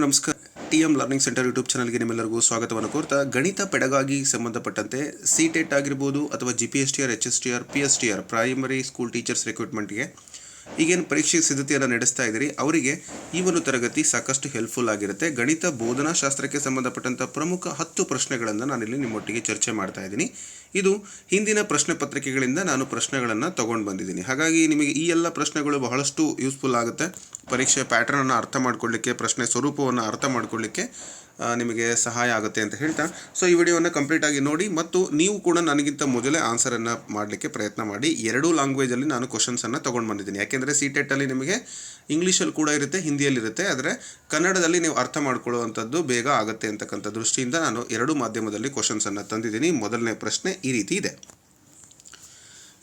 ನಮಸ್ಕಾರ. TM learning centre YouTube ಚಾನಲ್ಗೆ ನಿಮ್ಮೆಲ್ಲರಿಗೂ ಸ್ವಾಗತವನ್ನು ಕೋರ್ತಾ, ಗಣಿತ ಪೆಡಗಾಗಿ ಸಂಬಂಧಪಟ್ಟಂತೆ CTET ಆಗಿರ್ಬೋದು ಅಥವಾ GPSTR, HSTR, PSTR primary school teachers ರಿಕ್ರೂಟ್ಮೆಂಟ್ಗೆ ಈಗೇನು ಪರೀಕ್ಷೆ ಸಿದ್ಧತೆಯನ್ನು ನಡೆಸ್ತಾ ಇದ್ದೀರಿ ಅವರಿಗೆ ಈ ಒಂದು ತರಗತಿ ಸಾಕಷ್ಟು ಹೆಲ್ಪ್ಫುಲ್ ಆಗಿರುತ್ತೆ. ಗಣಿತ ಬೋಧನಾ ಶಾಸ್ತ್ರಕ್ಕೆ ಸಂಬಂಧಪಟ್ಟಂಥ ಪ್ರಮುಖ 10 ಪ್ರಶ್ನೆಗಳನ್ನು ನಾನಿಲ್ಲಿ ನಿಮ್ಮೊಟ್ಟಿಗೆ ಚರ್ಚೆ ಮಾಡ್ತಾ ಇದ್ದೀನಿ. ಇದು ಹಿಂದಿನ ಪ್ರಶ್ನೆ ಪತ್ರಿಕೆಗಳಿಂದ ನಾನು ಪ್ರಶ್ನೆಗಳನ್ನು ತೊಗೊಂಡು ಬಂದಿದ್ದೀನಿ. ಹಾಗಾಗಿ ನಿಮಗೆ ಈ ಎಲ್ಲ ಪ್ರಶ್ನೆಗಳು ಬಹಳಷ್ಟು ಯೂಸ್ಫುಲ್ ಆಗುತ್ತೆ. ಪರೀಕ್ಷೆ ಪ್ಯಾಟರ್ನನ್ನು ಅರ್ಥ ಮಾಡ್ಕೊಳ್ಳಿಕ್ಕೆ, ಪ್ರಶ್ನೆ ಸ್ವರೂಪವನ್ನು ಅರ್ಥ ಮಾಡ್ಕೊಳ್ಳಿಕ್ಕೆ ನಿಮಗೆ ಸಹಾಯ ಆಗುತ್ತೆ ಅಂತ ಹೇಳ್ತಾ, ಸೊ ಈ ವಿಡಿಯೋವನ್ನು ಕಂಪ್ಲೀಟಾಗಿ ನೋಡಿ ಮತ್ತು ನೀವು ಕೂಡ ನನಗಿಂತ ಮೊದಲೇ ಆನ್ಸರನ್ನು ಮಾಡಲಿಕ್ಕೆ ಪ್ರಯತ್ನ ಮಾಡಿ. ಎರಡೂ ಲ್ಯಾಂಗ್ವೇಜಲ್ಲಿ ನಾನು ಕ್ವಶನ್ಸನ್ನು ತೊಗೊಂಡು ಬಂದಿದ್ದೀನಿ. ಯಾಕೆಂದರೆ CTET ನಿಮಗೆ ಇಂಗ್ಲೀಷಲ್ಲಿ ಕೂಡ ಇರುತ್ತೆ, ಹಿಂದಿಯಲ್ಲಿರುತ್ತೆ. ಆದರೆ ಕನ್ನಡದಲ್ಲಿ ನೀವು ಅರ್ಥ ಮಾಡ್ಕೊಳ್ಳುವಂಥದ್ದು ಬೇಗ ಆಗುತ್ತೆ ಅಂತಕ್ಕಂಥ ದೃಷ್ಟಿಯಿಂದ ನಾನು ಎರಡೂ ಮಾಧ್ಯಮದಲ್ಲಿ ಕ್ವಶನ್ಸನ್ನು ತಂದಿದ್ದೀನಿ. ಮೊದಲನೇ ಪ್ರಶ್ನೆ ಈ ರೀತಿ ಇದೆ.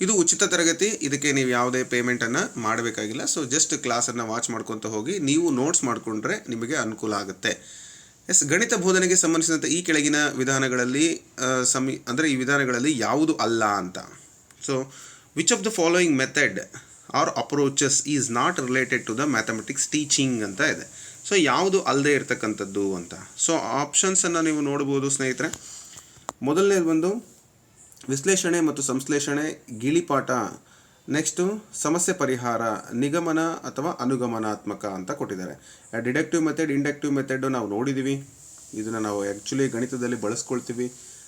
ಇದು ಉಚಿತ ತರಗತಿ, ಇದಕ್ಕೆ ನೀವು ಯಾವುದೇ ಪೇಮೆಂಟನ್ನು ಮಾಡಬೇಕಾಗಿಲ್ಲ. ಸೊ ಜಸ್ಟ್ ಕ್ಲಾಸನ್ನು ವಾಚ್ ಮಾಡ್ಕೊತ ಹೋಗಿ ನೀವು ನೋಟ್ಸ್ ಮಾಡಿಕೊಂಡ್ರೆ ನಿಮಗೆ ಅನುಕೂಲ ಆಗುತ್ತೆ. ಗಣಿತ ಬೋಧನೆಗೆ ಸಂಬಂಧಿಸಿದಂತೆ ಈ ಕೆಳಗಿನ ವಿಧಾನಗಳಲ್ಲಿ ಈ ವಿಧಾನಗಳಲ್ಲಿ ಯಾವುದು ಅಲ್ಲ ಅಂತ. So which of the following method or approaches is not related to the mathematics teaching ಅಂತ ಇದೆ. ಸೊ ಯಾವುದು ಅಲ್ಲದೆ ಇರತಕ್ಕಂಥದ್ದು ಅಂತ. ಸೊ ಆಪ್ಷನ್ಸನ್ನು ನೀವು ನೋಡ್ಬೋದು ಸ್ನೇಹಿತರೆ. ಮೊದಲನೇದು ಬಂದು ವಿಶ್ಲೇಷಣೆ ಮತ್ತು ಸಂಶ್ಲೇಷಣೆ, ಗಿಳಿಪಾಠ, ನೆಕ್ಸ್ಟು ಸಮಸ್ಯೆ ಪರಿಹಾರ, ನಿಗಮನ ಅಥವಾ ಅನುಗಮನಾತ್ಮಕ ಅಂತ ಕೊಟ್ಟಿದ್ದಾರೆ. ಡಿಡಕ್ಟಿವ್ ಮೆಥಡ್, ಇಂಡಕ್ಟಿವ್ ಮೆಥಡು ನಾವು ನೋಡಿದ್ದೀವಿ. ಇದನ್ನು ನಾವು ಆ್ಯಕ್ಚುಲಿ ಗಣಿತದಲ್ಲಿ ಬಳಸ್ಕೊಳ್ತೀವಿ.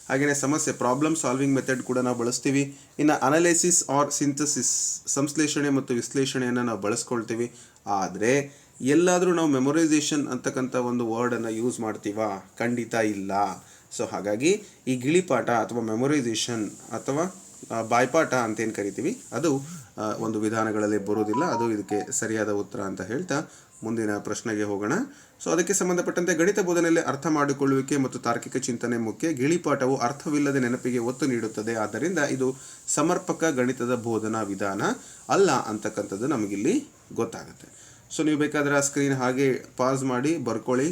ಹಾಗೆಯೇ ಸಮಸ್ಯೆ ಪ್ರಾಬ್ಲಮ್ ಸಾಲ್ವಿಂಗ್ ಮೆಥಡ್ ಕೂಡ ನಾವು ಬಳಸ್ತೀವಿ. ಇನ್ನು ಅನಾಲಿಸಿಸ್ ಆರ್ ಸಿಂಥಸಿಸ್, ಸಂಶ್ಲೇಷಣೆ ಮತ್ತು ವಿಶ್ಲೇಷಣೆಯನ್ನು ನಾವು ಬಳಸ್ಕೊಳ್ತೀವಿ. ಆದರೆ ಎಲ್ಲಾದರೂ ನಾವು ಮೆಮೊರೈಸೇಷನ್ ಅಂತಕ್ಕಂಥ ಒಂದು ವರ್ಡನ್ನು ಯೂಸ್ ಮಾಡ್ತೀವಾ? ಖಂಡಿತ ಇಲ್ಲ. ಸೊ ಹಾಗಾಗಿ ಈ ಗಿಳಿಪಾಠ ಅಥವಾ ಮೆಮೊರೈಸೇಷನ್ ಅಥವಾ ಬಾಯ್ಪಾಠ ಅಂತೇನು ಕರಿತೀವಿ ಅದು ಒಂದು ವಿಧಾನಗಳಲ್ಲಿ ಬರೋದಿಲ್ಲ. ಅದು ಇದಕ್ಕೆ ಸರಿಯಾದ ಉತ್ತರ ಅಂತ ಹೇಳ್ತಾ ಮುಂದಿನ ಪ್ರಶ್ನೆಗೆ ಹೋಗೋಣ. ಸೊ ಅದಕ್ಕೆ ಸಂಬಂಧಪಟ್ಟಂತೆ ಗಣಿತ ಬೋಧನೆಯಲ್ಲಿ ಅರ್ಥ ಮಾಡಿಕೊಳ್ಳುವಿಕೆ ಮತ್ತು ತಾರ್ಕಿಕ ಚಿಂತನೆ ಮುಖ್ಯ. ಗಿಳಿಪಾಠವು ಅರ್ಥವಿಲ್ಲದೆ ನೆನಪಿಗೆ ಒತ್ತು ನೀಡುತ್ತದೆ. ಆದ್ದರಿಂದ ಇದು ಸಮರ್ಪಕ ಗಣಿತದ ಬೋಧನಾ ವಿಧಾನ ಅಲ್ಲ ಅಂತಕ್ಕಂಥದ್ದು ನಮಗಿಲ್ಲಿ ಗೊತ್ತಾಗುತ್ತೆ. ಸೊ ನೀವು ಬೇಕಾದರೆ ಆ ಸ್ಕ್ರೀನ್ ಹಾಗೆ ಪಾಸ್ ಮಾಡಿ ಬರ್ಕೊಳ್ಳಿ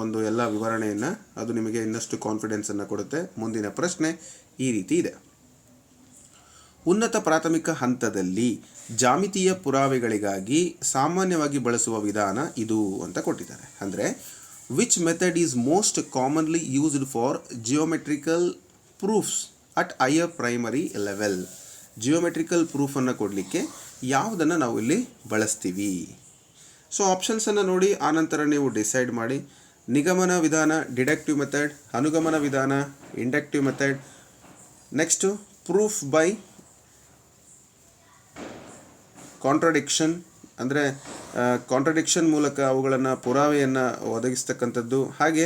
ಒಂದು ಎಲ್ಲ ವಿವರಣೆಯನ್ನು. ಅದು ನಿಮಗೆ ಇನ್ನಷ್ಟು ಕಾನ್ಫಿಡೆನ್ಸನ್ನು ಕೊಡುತ್ತೆ. ಮುಂದಿನ ಪ್ರಶ್ನೆ ಈ ರೀತಿ ಇದೆ. ಉನ್ನತ ಪ್ರಾಥಮಿಕ ಹಂತದಲ್ಲಿ ಜಾಮಿತೀಯ ಪುರಾವೆಗಳಿಗಾಗಿ ಸಾಮಾನ್ಯವಾಗಿ ಬಳಸುವ ವಿಧಾನ ಇದು ಅಂತ ಕೊಟ್ಟಿದ್ದಾರೆ. ಅಂದರೆ which method is most commonly used for geometrical proofs at higher primary level. Geometrical ಪ್ರೂಫನ್ನು ಕೊಡಲಿಕ್ಕೆ ಯಾವುದನ್ನು ನಾವು ಇಲ್ಲಿ ಬಳಸ್ತೀವಿ? ಸೊ ಆಪ್ಷನ್ಸನ್ನು ನೋಡಿ, ಆನಂತರ ನೀವು ಡಿಸೈಡ್ ಮಾಡಿ. ನಿಗಮನ ವಿಧಾನ, ಡಿಡಕ್ಟಿವ್ ಮೆಥಡ್, ಅನುಗಮನ ವಿಧಾನ, inductive method, next proof by contradiction, ಅಂದರೆ ಕಾಂಟ್ರಡಿಕ್ಷನ್ ಮೂಲಕ ಅವುಗಳನ್ನು ಪುರಾವೆಯನ್ನು ಒದಗಿಸ್ತಕ್ಕಂಥದ್ದು. ಹಾಗೆ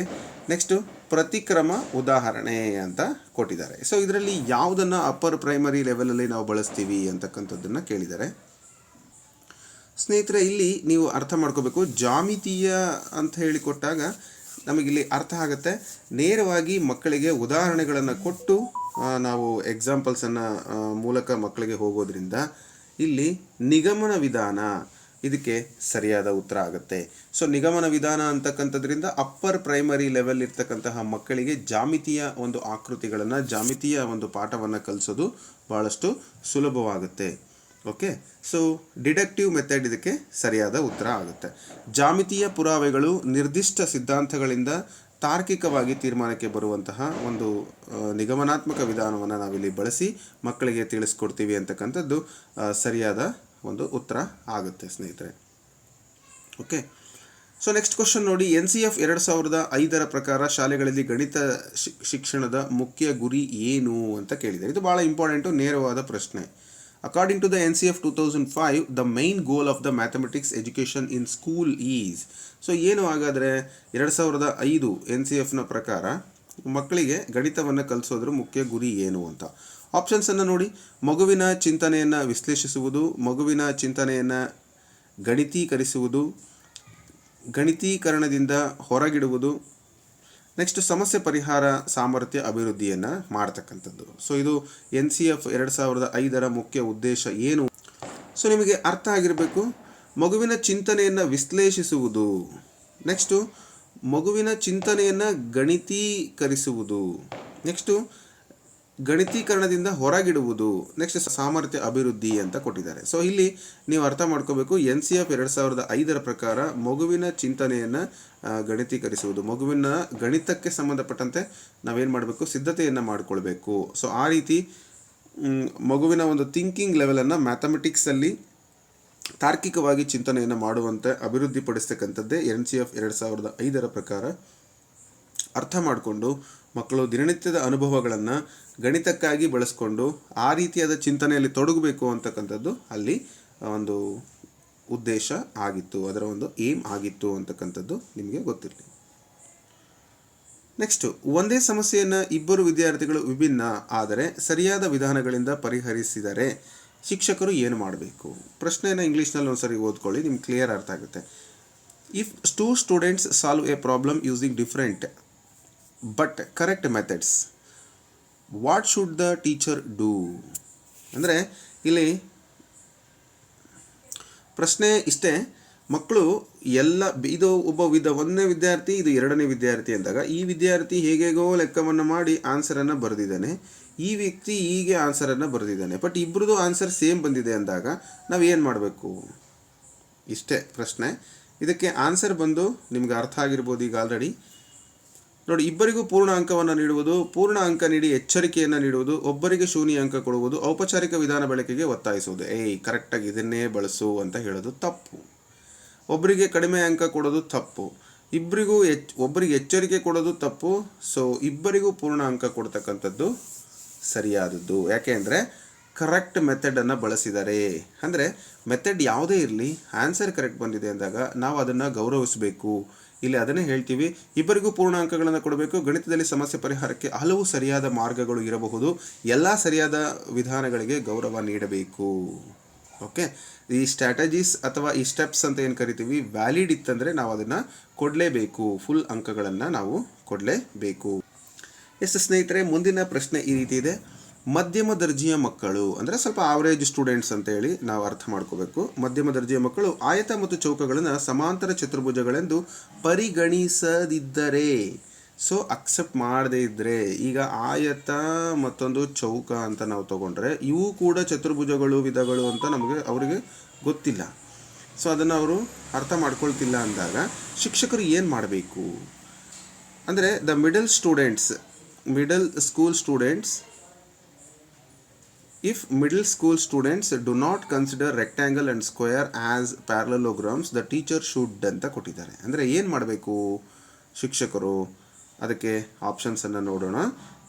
ನೆಕ್ಸ್ಟು ಪ್ರತಿಕ್ರಮ ಉದಾಹರಣೆ ಅಂತ ಕೊಟ್ಟಿದ್ದಾರೆ. ಸೊ ಇದರಲ್ಲಿ ಯಾವುದನ್ನು ಅಪ್ಪರ್ ಪ್ರೈಮರಿ ಲೆವೆಲಲ್ಲಿ ನಾವು ಬಳಸ್ತೀವಿ ಅಂತಕ್ಕಂಥದ್ದನ್ನು ಕೇಳಿದ್ದಾರೆ. ಸ್ನೇಹಿತರೆ, ಇಲ್ಲಿ ನೀವು ಅರ್ಥ ಮಾಡ್ಕೋಬೇಕು. ಜಾಮಿತೀಯ ಅಂತ ಹೇಳಿಕೊಟ್ಟಾಗ ನಮಗಿಲ್ಲಿ ಅರ್ಥ ಆಗುತ್ತೆ. ನೇರವಾಗಿ ಮಕ್ಕಳಿಗೆ ಉದಾಹರಣೆಗಳನ್ನು ಕೊಟ್ಟು ನಾವು ಎಕ್ಸಾಂಪಲ್ಸನ್ನು ಮೂಲಕ ಮಕ್ಕಳಿಗೆ ಹೋಗೋದ್ರಿಂದ ಇಲ್ಲಿ ನಿಗಮನ ವಿಧಾನ ಇದಕ್ಕೆ ಸರಿಯಾದ ಉತ್ತರ ಆಗುತ್ತೆ. ಸೊ ನಿಗಮನ ವಿಧಾನ ಅಂತಕ್ಕಂಥದ್ರಿಂದ ಅಪ್ಪರ್ ಪ್ರೈಮರಿ ಲೆವೆಲ್ ಇರ್ತಕ್ಕಂತಹ ಮಕ್ಕಳಿಗೆ ಜಾಮಿತೀಯ ಒಂದು ಆಕೃತಿಗಳನ್ನು, ಜಾಮಿತೀಯ ಒಂದು ಪಾಠವನ್ನು ಕಲಿಸೋದು ಭಾಳಷ್ಟು ಸುಲಭವಾಗುತ್ತೆ. ಓಕೆ, ಸೊ ಡಿಡಕ್ಟಿವ್ ಮೆಥಡ್ ಇದಕ್ಕೆ ಸರಿಯಾದ ಉತ್ತರ ಆಗುತ್ತೆ. ಜಾಮಿತೀಯ ಪುರಾವೆಗಳು ನಿರ್ದಿಷ್ಟ ಸಿದ್ಧಾಂತಗಳಿಂದ ತಾರ್ಕಿಕವಾಗಿ ತೀರ್ಮಾನಕ್ಕೆ ಬರುವಂತಹ ಒಂದು ನಿಗಮನಾತ್ಮಕ ವಿಧಾನವನ್ನು ನಾವಿಲ್ಲಿ ಬಳಸಿ ಮಕ್ಕಳಿಗೆ ತಿಳಿಸ್ಕೊಡ್ತೀವಿ ಅಂತಕ್ಕಂಥದ್ದು ಸರಿಯಾದ ಒಂದು ಉತ್ತರ ಆಗುತ್ತೆ ಸ್ನೇಹಿತರೆ. ಓಕೆ, ಸೊ ನೆಕ್ಸ್ಟ್ ಕ್ವಶನ್ ನೋಡಿ. NCF 2005 ಪ್ರಕಾರ ಶಾಲೆಗಳಲ್ಲಿ ಗಣಿತ ಶಿಕ್ಷಣದ ಮುಖ್ಯ ಗುರಿ ಏನು ಅಂತ ಕೇಳಿದ್ದಾರೆ. ಇದು ಭಾಳ ಇಂಪಾರ್ಟೆಂಟು, ನೇರವಾದ ಪ್ರಶ್ನೆ. According to the NCF 2005, the main goal of the mathematics education in school is. So ಏನು ಹಾಗಾದರೆ 2005 NCFನ ಪ್ರಕಾರ ಮಕ್ಕಳಿಗೆ ಗಣಿತವನ್ನು ಕಲಿಸೋದ್ರ ಮುಖ್ಯ ಗುರಿ ಏನು ಅಂತ. ಆಪ್ಷನ್ಸನ್ನು ನೋಡಿ. ಮಗುವಿನ ಚಿಂತನೆಯನ್ನು ವಿಶ್ಲೇಷಿಸುವುದು, ಮಗುವಿನ ಚಿಂತನೆಯನ್ನು ಗಣಿತೀಕರಿಸುವುದು, ಗಣಿತೀಕರಣದಿಂದ ಹೊರಗಿಡುವುದು, ನೆಕ್ಸ್ಟ್ ಸಮಸ್ಯೆ ಪರಿಹಾರ ಸಾಮರ್ಥ್ಯ ಅಭಿವೃದ್ಧಿಯನ್ನು ಮಾಡ್ತಕ್ಕಂಥದ್ದು. ಸೊ ಇದು NCF 2005 ಮುಖ್ಯ ಉದ್ದೇಶ ಏನು? ಸೊ ನಿಮಗೆ ಅರ್ಥ ಆಗಿರಬೇಕು. ಮಗುವಿನ ಚಿಂತನೆಯನ್ನು ವಿಶ್ಲೇಷಿಸುವುದು, ನೆಕ್ಸ್ಟು ಮಗುವಿನ ಚಿಂತನೆಯನ್ನು ಗಣಿತೀಕರಿಸುವುದು, ನೆಕ್ಸ್ಟು ಗಣಿತೀಕರಣದಿಂದ ಹೊರಗಿಡುವುದು, ನೆಕ್ಸ್ಟ್ ಸಾಮರ್ಥ್ಯ ಅಭಿವೃದ್ಧಿ ಅಂತ ಕೊಟ್ಟಿದ್ದಾರೆ. ಸೊ ಇಲ್ಲಿ ನೀವು ಅರ್ಥ ಮಾಡ್ಕೋಬೇಕು, NCF 2005 ಪ್ರಕಾರ ಮಗುವಿನ ಚಿಂತನೆಯನ್ನು ಗಣಿತೀಕರಿಸುವುದು, ಮಗುವಿನ ಗಣಿತಕ್ಕೆ ಸಂಬಂಧಪಟ್ಟಂತೆ ನಾವೇನು ಮಾಡಬೇಕು, ಸಿದ್ಧತೆಯನ್ನು ಮಾಡಿಕೊಳ್ಬೇಕು. ಸೊ ಆ ರೀತಿ ಮಗುವಿನ ಒಂದು ಥಿಂಕಿಂಗ್ ಲೆವೆಲನ್ನು ಮ್ಯಾಥಮೆಟಿಕ್ಸಲ್ಲಿ ತಾರ್ಕಿಕವಾಗಿ ಚಿಂತನೆಯನ್ನು ಮಾಡುವಂತೆ ಅಭಿವೃದ್ಧಿಪಡಿಸ್ತಕ್ಕಂಥದ್ದೇ NCF 2005 ಪ್ರಕಾರ. ಅರ್ಥ ಮಾಡಿಕೊಂಡು ಮಕ್ಕಳು ದಿನನಿತ್ಯದ ಅನುಭವಗಳನ್ನು ಗಣಿತಕ್ಕಾಗಿ ಬಳಸ್ಕೊಂಡು ಆ ರೀತಿಯಾದ ಚಿಂತನೆಯಲ್ಲಿ ತೊಡಗಬೇಕು ಅಂತಕ್ಕಂಥದ್ದು ಅಲ್ಲಿ ಒಂದು ಉದ್ದೇಶ ಆಗಿತ್ತು, ಅದರ ಒಂದು ಏಮ್ ಆಗಿತ್ತು ಅಂತಕ್ಕಂಥದ್ದು ನಿಮಗೆ ಗೊತ್ತಿರಲಿ. ನೆಕ್ಸ್ಟು, ಒಂದೇ ಸಮಸ್ಯೆಯನ್ನು ಇಬ್ಬರು ವಿದ್ಯಾರ್ಥಿಗಳು ವಿಭಿನ್ನ ಆದರೆ ಸರಿಯಾದ ವಿಧಾನಗಳಿಂದ ಪರಿಹರಿಸಿದರೆ ಶಿಕ್ಷಕರು ಏನು ಮಾಡಬೇಕು? ಪ್ರಶ್ನೆಯನ್ನು ಇಂಗ್ಲೀಷ್ನಲ್ಲಿ ಒಂದ್ಸರಿ ಓದ್ಕೊಳ್ಳಿ, ನಿಮ್ಗೆ ಕ್ಲಿಯರ್ ಅರ್ಥ ಆಗುತ್ತೆ. If 2 students solve A problem using different but correct methods, what should the teacher do? ಅಂದರೆ ಇಲ್ಲಿ ಪ್ರಶ್ನೆ ಇಷ್ಟೇ, ಮಕ್ಕಳು ಎಲ್ಲ ಇದು ಒಂದನೇ ವಿದ್ಯಾರ್ಥಿ, ಇದು ಎರಡನೇ ವಿದ್ಯಾರ್ಥಿ ಅಂದಾಗ ಈ ವಿದ್ಯಾರ್ಥಿ ಹೇಗೇಗೋ ಲೆಕ್ಕವನ್ನು ಮಾಡಿ ಆನ್ಸರನ್ನು ಬರೆದಿದ್ದಾನೆ, ಈ ವ್ಯಕ್ತಿ ಹೀಗೆ ಆನ್ಸರನ್ನು ಬರೆದಿದ್ದಾನೆ, ಬಟ್ ಇಬ್ಬರದು ಆನ್ಸರ್ ಸೇಮ್ ಬಂದಿದೆ ಅಂದಾಗ ನಾವು ಏನು ಮಾಡಬೇಕು? ಇಷ್ಟೇ ಪ್ರಶ್ನೆ. ಇದಕ್ಕೆ ಆನ್ಸರ್ ಬಂದು ನಿಮ್ಗೆ ಅರ್ಥ ಆಗಿರ್ಬೋದು ಈಗ ಆಲ್ರೆಡಿ. ನೋಡಿ, ಇಬ್ಬರಿಗೂ ಪೂರ್ಣ ಅಂಕವನ್ನು ನೀಡುವುದು, ಪೂರ್ಣ ಅಂಕ ನೀಡಿ ಎಚ್ಚರಿಕೆಯನ್ನು ನೀಡುವುದು, ಒಬ್ಬರಿಗೆ ಶೂನ್ಯ ಅಂಕ ಕೊಡುವುದು, ಔಪಚಾರಿಕ ವಿಧಾನ ಬಳಕೆಗೆ ಒತ್ತಾಯಿಸುವುದು. ಕರೆಕ್ಟಾಗಿ ಇದನ್ನೇ ಬಳಸು ಅಂತ ಹೇಳೋದು ತಪ್ಪು. ಒಬ್ಬರಿಗೆ ಕಡಿಮೆ ಅಂಕ ಕೊಡೋದು ತಪ್ಪು, ಒಬ್ಬರಿಗೆ ಎಚ್ಚರಿಕೆ ಕೊಡೋದು ತಪ್ಪು. ಸೊ ಇಬ್ಬರಿಗೂ ಪೂರ್ಣ ಅಂಕ ಕೊಡ್ತಕ್ಕಂಥದ್ದು ಸರಿಯಾದದ್ದು. ಯಾಕೆ ಅಂದರೆ ಕರೆಕ್ಟ್ ಮೆಥಡನ್ನು ಬಳಸಿದ್ದಾರೆ. ಅಂದರೆ ಮೆಥಡ್ ಯಾವುದೇ ಇರಲಿ, ಆನ್ಸರ್ ಕರೆಕ್ಟ್ ಬಂದಿದೆ ಅಂದಾಗ ನಾವು ಅದನ್ನು ಗೌರವಿಸಬೇಕು. ಇಲ್ಲಿ ಅದನ್ನೇ ಹೇಳ್ತೀವಿ, ಇಬ್ಬರಿಗೂ ಪೂರ್ಣ ಅಂಕಗಳನ್ನು ಕೊಡಬೇಕು. ಗಣಿತದಲ್ಲಿ ಸಮಸ್ಯೆ ಪರಿಹಾರಕ್ಕೆ ಹಲವು ಸರಿಯಾದ ಮಾರ್ಗಗಳು ಇರಬಹುದು, ಎಲ್ಲ ಸರಿಯಾದ ವಿಧಾನಗಳಿಗೆ ಗೌರವ ನೀಡಬೇಕು. ಓಕೆ, ಈ ಸ್ಟ್ರಾಟಜೀಸ್ ಅಥವಾ ಈ ಸ್ಟೆಪ್ಸ್ ಅಂತ ಏನು ಕರಿತೀವಿ, ವ್ಯಾಲಿಡ್ ಇತ್ತಂದರೆ ನಾವು ಅದನ್ನು ಕೊಡಲೇಬೇಕು, ಫುಲ್ ಅಂಕಗಳನ್ನು ನಾವು ಕೊಡಲೇಬೇಕು. ಎಷ್ಟು ಸ್ನೇಹಿತರೆ, ಮುಂದಿನ ಪ್ರಶ್ನೆ ಈ ರೀತಿ ಇದೆ. ಮಧ್ಯಮ ದರ್ಜೆಯ ಮಕ್ಕಳು ಅಂದರೆ ಸ್ವಲ್ಪ ಆವರೇಜ್ ಸ್ಟೂಡೆಂಟ್ಸ್ ಅಂತ ಹೇಳಿ ನಾವು ಅರ್ಥ ಮಾಡ್ಕೋಬೇಕು. ಮಧ್ಯಮ ದರ್ಜೆಯ ಮಕ್ಕಳು ಆಯತ ಮತ್ತು ಚೌಕಗಳನ್ನು ಸಮಾಂತರ ಚತುರ್ಭುಜಗಳೆಂದು ಪರಿಗಣಿಸದಿದ್ದರೆ, ಸೊ ಅಕ್ಸೆಪ್ಟ್ ಮಾಡದೇ ಇದ್ದರೆ, ಈಗ ಆಯತ ಮತ್ತೊಂದು ಚೌಕ ಅಂತ ನಾವು ತಗೊಂಡ್ರೆ ಇವು ಕೂಡ ಚತುರ್ಭುಜಗಳು ವಿಧಗಳು ಅಂತ ಅವರಿಗೆ ಗೊತ್ತಿಲ್ಲ. ಸೊ ಅದನ್ನು ಅವರು ಅರ್ಥ ಮಾಡ್ಕೊಳ್ತಿಲ್ಲ ಅಂದಾಗ ಶಿಕ್ಷಕರು ಏನು ಮಾಡಬೇಕು ಅಂದರೆ, middle school students if middle school students do not consider rectangle and square as parallelograms, the teacher should ಅಂತ ಕೊಟ್ಟಿದ್ದಾರೆ. ಅಂದರೆ ಏನು ಮಾಡಬೇಕು ಶಿಕ್ಷಕರು? ಅದಕ್ಕೆ ಆಪ್ಷನ್ಸನ್ನು ನೋಡೋಣ.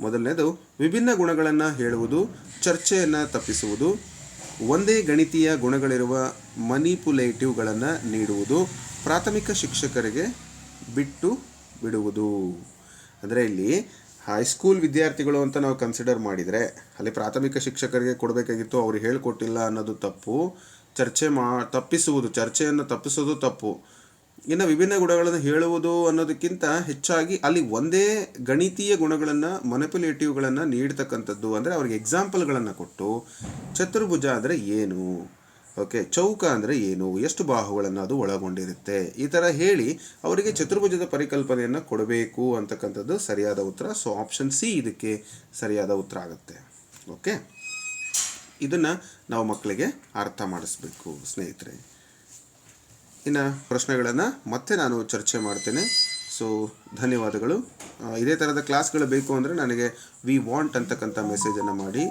ಮೊದಲನೇದು, ವಿಭಿನ್ನ ಗುಣಗಳನ್ನು ಹೇಳುವುದು, ಚರ್ಚೆಯನ್ನು ತಪ್ಪಿಸುವುದು, ಒಂದೇ ಗಣಿತೀಯ ಗುಣಗಳಿರುವ ಮನಿಪುಲೇಟಿವ್ಗಳನ್ನು ನೀಡುವುದು, ಪ್ರಾಥಮಿಕ ಶಿಕ್ಷಕರಿಗೆ ಬಿಟ್ಟು ಬಿಡುವುದು. ಅಂದರೆ ಇಲ್ಲಿ ಹೈಸ್ಕೂಲ್ ವಿದ್ಯಾರ್ಥಿಗಳು ಅಂತ ನಾವು ಕನ್ಸಿಡರ್ ಮಾಡಿದರೆ ಅಲ್ಲಿ ಪ್ರಾಥಮಿಕ ಶಿಕ್ಷಕರಿಗೆ ಕೊಡಬೇಕಾಗಿತ್ತು, ಅವ್ರು ಹೇಳಿಕೊಟ್ಟಿಲ್ಲ ಅನ್ನೋದು ತಪ್ಪು. ಚರ್ಚೆಯನ್ನು ತಪ್ಪಿಸೋದು ತಪ್ಪು. ಇನ್ನು ವಿಭಿನ್ನ ಗುಣಗಳನ್ನು ಹೇಳುವುದು ಅನ್ನೋದಕ್ಕಿಂತ ಹೆಚ್ಚಾಗಿ ಅಲ್ಲಿ ಒಂದೇ ಗಣಿತೀಯ ಗುಣಗಳನ್ನು ಮನಿಪುಲೇಟಿವ್ಗಳನ್ನು ನೀಡ್ತಕ್ಕಂಥದ್ದು. ಅಂದರೆ ಅವ್ರಿಗೆ ಎಕ್ಸಾಂಪಲ್ಗಳನ್ನು ಕೊಟ್ಟು ಚತುರ್ಭುಜ ಅಂದರೆ ಏನು, ಓಕೆ, ಚೌಕ ಅಂದರೆ ಏನು, ಎಷ್ಟು ಬಾಹುಗಳನ್ನು ಅದು ಒಳಗೊಂಡಿರುತ್ತೆ, ಈ ಥರ ಹೇಳಿ ಅವರಿಗೆ ಚತುರ್ಭುಜದ ಪರಿಕಲ್ಪನೆಯನ್ನು ಕೊಡಬೇಕು ಅಂತಕ್ಕಂಥದ್ದು ಸರಿಯಾದ ಉತ್ತರ. ಸೊ ಆಪ್ಷನ್ ಸಿ ಇದಕ್ಕೆ ಸರಿಯಾದ ಉತ್ತರ ಆಗುತ್ತೆ. ಓಕೆ, ಇದನ್ನು ನಾವು ಮಕ್ಕಳಿಗೆ ಅರ್ಥ ಮಾಡಿಸ್ಬೇಕು ಸ್ನೇಹಿತರೆ. ಇನ್ನು ಪ್ರಶ್ನೆಗಳನ್ನು ಮತ್ತೆ ನಾನು ಚರ್ಚೆ ಮಾಡ್ತೇನೆ. ಸೊ ಧನ್ಯವಾದಗಳು. ಇದೇ ಥರದ ಕ್ಲಾಸ್ಗಳು ಬೇಕು ಅಂದರೆ ನನಗೆ ವಿ ವಾಂಟ್ ಅಂತಕ್ಕಂಥ ಮೆಸೇಜನ್ನು ಮಾಡಿ.